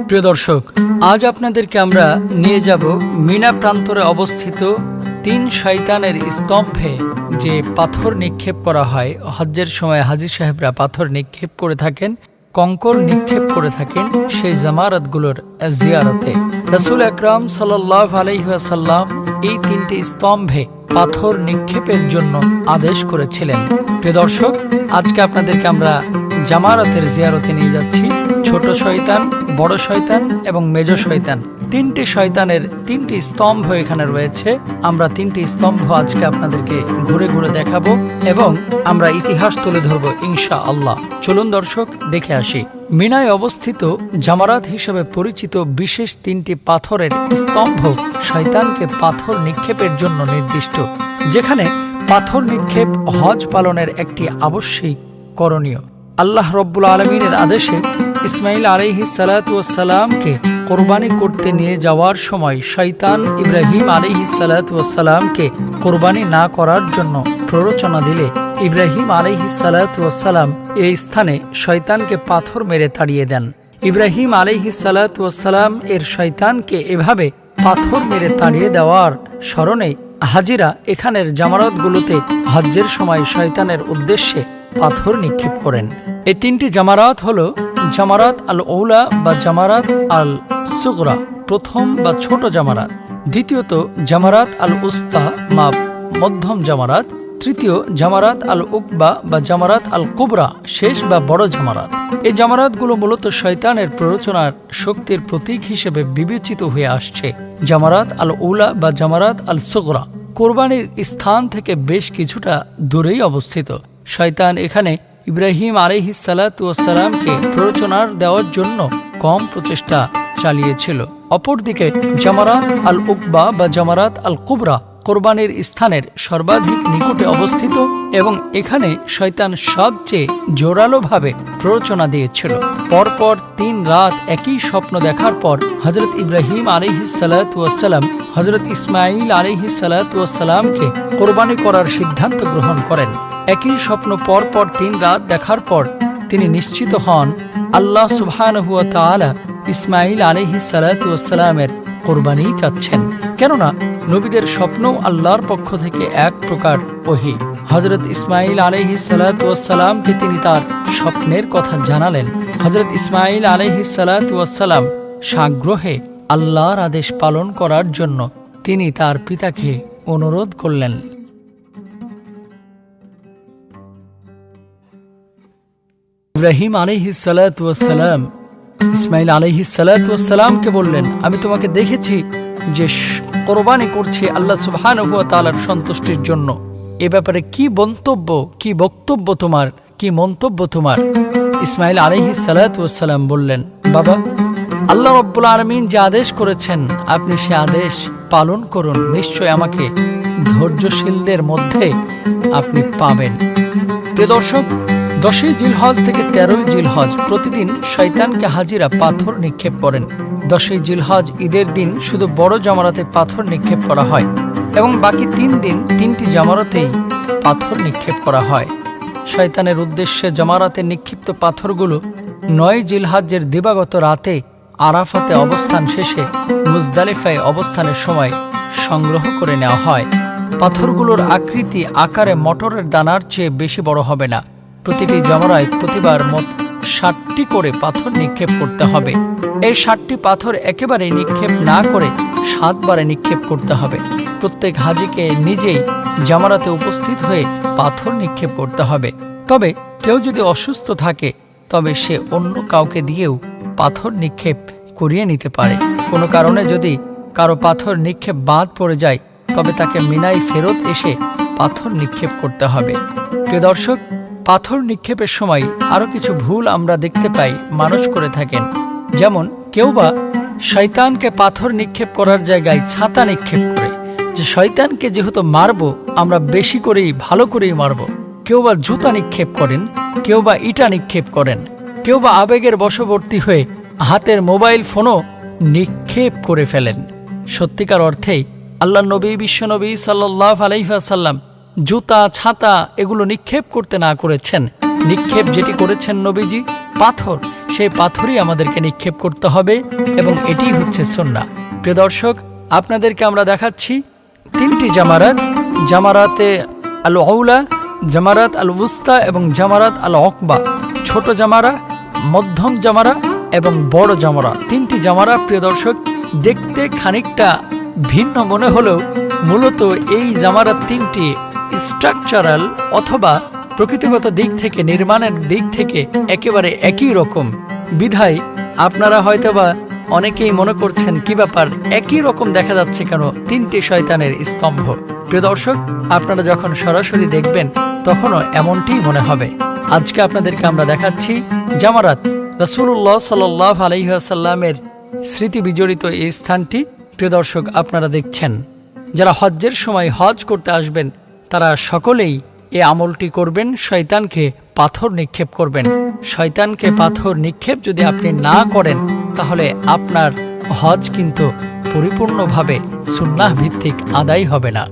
প্রিয় দর্শক, আজ আপনাদেরকে আমরা নিয়ে যাব মিনা প্রান্তরে অবস্থিত 3 শয়তানের স্তম্ভে যে পাথর নিক্ষেপ করা হয়। হজ্জের সময় হাজী সাহেবরা পাথর নিক্ষেপ করে থাকেন, কঙ্কর নিক্ষেপ করে থাকেন সেই জামারাতগুলোর জিয়ারতে। রাসূল আকরাম সাল্লাল্লাহু আলাইহি ওয়াসাল্লাম এই 3টি স্তম্ভে পাথর নিক্ষেপের জন্য আদেশ করেছিলেন। প্রিয় দর্শক, আজকে আপনাদেরকে আমরা জামারাতের জিয়ারতে নিয়ে যাচ্ছি। ছোট শয়তান, বড় শয়তান এবং মেজ শয়তান, 3টি শয়তানের 3টি স্তম্ভ এখানে রয়েছে। আমরা 3টি স্তম্ভ আজকে আপনাদেরকে ঘুরে ঘুরে দেখাবো এবং আমরা ইতিহাস তুলে ধরবো ইনশাআল্লাহ। চলুন দর্শক, দেখে আসি। মিনায় অবস্থিত জামারাত হিসেবে পরিচিত বিশেষ 3টি পাথরের স্তম্ভ শয়তানকে পাথর নিক্ষেপের জন্য নির্দিষ্ট, যেখানে পাথর নিক্ষেপ হজ পালনের একটি আবশ্যিক করণীয়। আল্লাহ রব্বুল আলমিনের আদেশে ইসমাইল আলাইহিস সালাতু ওয়াস সালামকে কোরবানি করতে নিয়ে যাওয়ার সময় শয়তান ইব্রাহিম আলাইহিস সালাতু ওয়াস সালামকে কোরবানি না করার জন্য প্ররোচনা দিলে ইব্রাহিম আলাইহিস সালাতু ওয়াস সালাম এই স্থানে শয়তানকে পাথর মেরে তাড়িয়ে দেন। ইব্রাহিম আলাইহিস সালাতু ওয়াস সালাম এর শয়তানকে এভাবে পাথর মেরে তাড়িয়ে দেওয়ার স্মরণে হাজিরা এখানের জামারাতগুলোতে হজ্জের সময় শয়তানের উদ্দেশ্যে পাথর নিক্ষেপ করেন। এই 3টি জামারাত হলো জামারাত আল ঔলা বা জামারাত আল সুগরা, প্রথম বা ছোট জামারাত। দ্বিতীয়ত জামারাত আল উস্তা বা মধ্যম জামারাত। তৃতীয় জামারাত আল উকবা বা জামারাত আল কুবরা, শেষ বা বড় জামারাত। এই জামারাতগুলো মূলত শয়তানের প্ররোচনার শক্তির প্রতীক হিসেবে বিবেচিত হয়ে আসছে। জামারাত আল ঔলা বা জামারাত আল সুগরা কোরবানির স্থান থেকে বেশ কিছুটা দূরেই অবস্থিত। শয়তান এখানে ইব্রাহিম আলাইহিস সালাতু ওয়াস সালামকে প্ররোচনা দেওয়ার জন্য কম প্রচেষ্টা চালিয়েছিল। অপরদিকে জামারাত আল উকবা বা জামারাত আল কুবরা কোরবানির স্থানের সর্বাধিক নিকটে অবস্থিত এবং এখানে শয়তান সবচেয়ে জোরালোভাবে প্ররোচনা দিয়েছিল। পরপর 3 রাত একই স্বপ্ন দেখার পর হযরত ইব্রাহিম আলাইহিস সালাতু ওয়াস সালাম হযরত ইসমাইল আলাইহিস সালাতু ওয়াস সালামকে কোরবানি করার সিদ্ধান্ত গ্রহণ করেন। একই স্বপ্ন পরপর 3 রাত দেখার পর তিনি নিশ্চিত হন আল্লাহ সুবহানাহু ওয়া তাআলা ইসমাইল আলাইহিস সালাতু ওয়াস সালামের কোরবানি চাচ্ছেন, কেননা নবীদের স্বপ্নও আল্লাহর পক্ষ থেকে এক প্রকার ওহী। হযরত ইসমাইল আলাইহিস সালাতু ওয়াস সালামকে তিনি তার স্বপ্নের কথা জানালেন। হযরত ইসমাইল আলাইহিস সালাতু ওয়াস সালাম সাগ্রহে আল্লাহর আদেশ পালন করার জন্য তিনি তার পিতাকে অনুরোধ করলেন। ইব্রাহিম আলাইহিস সালাতু ওয়াস সালাম ইসমাইল আলাইহিস সালাতু ওয়াস সালামকে বললেন, আমি তোমাকে দেখেছি যে কোরবানি করছি আল্লাহ সুবহানাহু ওয়া তাআলার সন্তুষ্টির জন্য। এ ব্যাপারে কি বক্তব্য তোমার, কি মন্তব্য তোমার? ইসমাইল আলাইহিস সালাতু ওয়াস সালাম বললেন, বাবা, আল্লাহ রাব্বুল আলামিন যে আদেশ করেছেন আপনি সে আদেশ পালন করুন, নিশ্চয় আমাকে ধৈর্যশীলদের মধ্যে আপনি পাবেন। প্রিয় দর্শক, 10ই জিলহজ থেকে 13ই জিলহজ প্রতিদিন শয়তানকে হাজিরা পাথর নিক্ষেপ করেন। 10ই জিলহজ ঈদের দিন শুধু বড় জামারাতে পাথর নিক্ষেপ করা হয় এবং বাকি 3 দিন 3টি জামারাতেই পাথর নিক্ষেপ করা হয়। শয়তানের উদ্দেশ্যে জামারাতে নিক্ষিপ্ত পাথরগুলো 9 জিলহজের দিবাগত রাতে আরাফাতে অবস্থান শেষে মুজদালিফায় অবস্থানের সময় সংগ্রহ করে নেওয়া হয়। পাথরগুলোর আকৃতি আকারে মটরের দানার চেয়ে বেশি বড় হবে না। প্রতিটি জামারায় প্রতিবার মোট 60টি করে পাথর নিক্ষেপ করতে হবে। এই 60টি পাথর একেবারে নিক্ষেপ না করে 7 বারে নিক্ষেপ করতে হবে। প্রত্যেক হাজিকে নিজেই জামারাতে উপস্থিত হয়ে পাথর নিক্ষেপ করতে হবে। তবে কেউ যদি অসুস্থ থাকে তবে সে অন্য কাউকে দিয়েও পাথর নিক্ষেপ করিয়ে নিতে পারে। কোনো কারণে যদি কারো পাথর নিক্ষেপ বাদ পড়ে যায় তবে তাকে মিনায় ফেরত এসে পাথর নিক্ষেপ করতে হবে। প্রিয় দর্শক, পাথর নিক্ষেপের সময় আরও কিছু ভুল আমরা দেখতে পাই মানুষ করে থাকেন। যেমন কেউ বা শয়তানকে পাথর নিক্ষেপ করার জায়গায় ছাতা নিক্ষেপ করে, যে শয়তানকে যেহেতু মারবো আমরা বেশি করেই ভালো করেই মারব। কেউ বা জুতা নিক্ষেপ করেন, কেউ বা ইটা নিক্ষেপ করেন, কেউ বা আবেগের বশবর্তী হয়ে হাতের মোবাইল ফোনও নিক্ষেপ করে ফেলেন। সত্যিকার অর্থেই আল্লাহ নবী বিশ্বনবী সাল্লাল্লাহু আলাইহি ওয়াসাল্লাম জুতা, ছাতা এগুলো নিক্ষেপ করতে না করেছেন। নিক্ষেপ যেটি করেছেন নবীজি পাথর, সেই পাথরই আমাদেরকে নিক্ষেপ করতে হবে এবং এটি হচ্ছে সুন্নাহ। প্রিয় দর্শক, আপনাদেরকে আমরা দেখাচ্ছি 3টি জামারাত, জামারাতে আল আউলা, জামারাত আল উস্তা এবং জামারাত আল আকবা। ছোট জামারা, মধ্যম জামারা এবং বড় জামারা, 3টি জামারা। প্রিয় দর্শক, দেখতে খানিকটা ভিন্ন মনে হলেও মূলত এই জামারাত 3টি স্ট্রাকচারাল অথবা প্রকৃতিগত দিক থেকে, নির্মাণের দিক থেকে একেবারে একই রকম। বিধায় আপনারা হয়তোবা অনেকেই মনে করছেন কি ব্যাপার, একই রকম দেখা যাচ্ছে কেন 3টি শয়তানের স্তম্ভ। প্রিয় দর্শক, আপনারা যখন সরাসরি দেখবেন তখনও এমনটিই মনে হবে। আজকে আপনাদেরকে আমরা দেখাচ্ছি জামারাত। রাসূলুল্লাহ সাল্লাল্লাহু আলাইহি ওয়াসাল্লামের স্মৃতি বিজড়িত এই স্থানটি। প্রিয় দর্শক, আপনারা দেখছেন যারা হজ্জের সময় হজ করতে আসবেন তারা সকলেই এই আমলটি করবেন, শয়তানকে পাথর নিক্ষেপ করবেন। শয়তানকে পাথর নিক্ষেপ যদি আপনি না করেন তাহলে আপনার হজ কিন্তু পরিপূর্ণভাবে সুন্নাহ ভিত্তিক আদায় হবে না।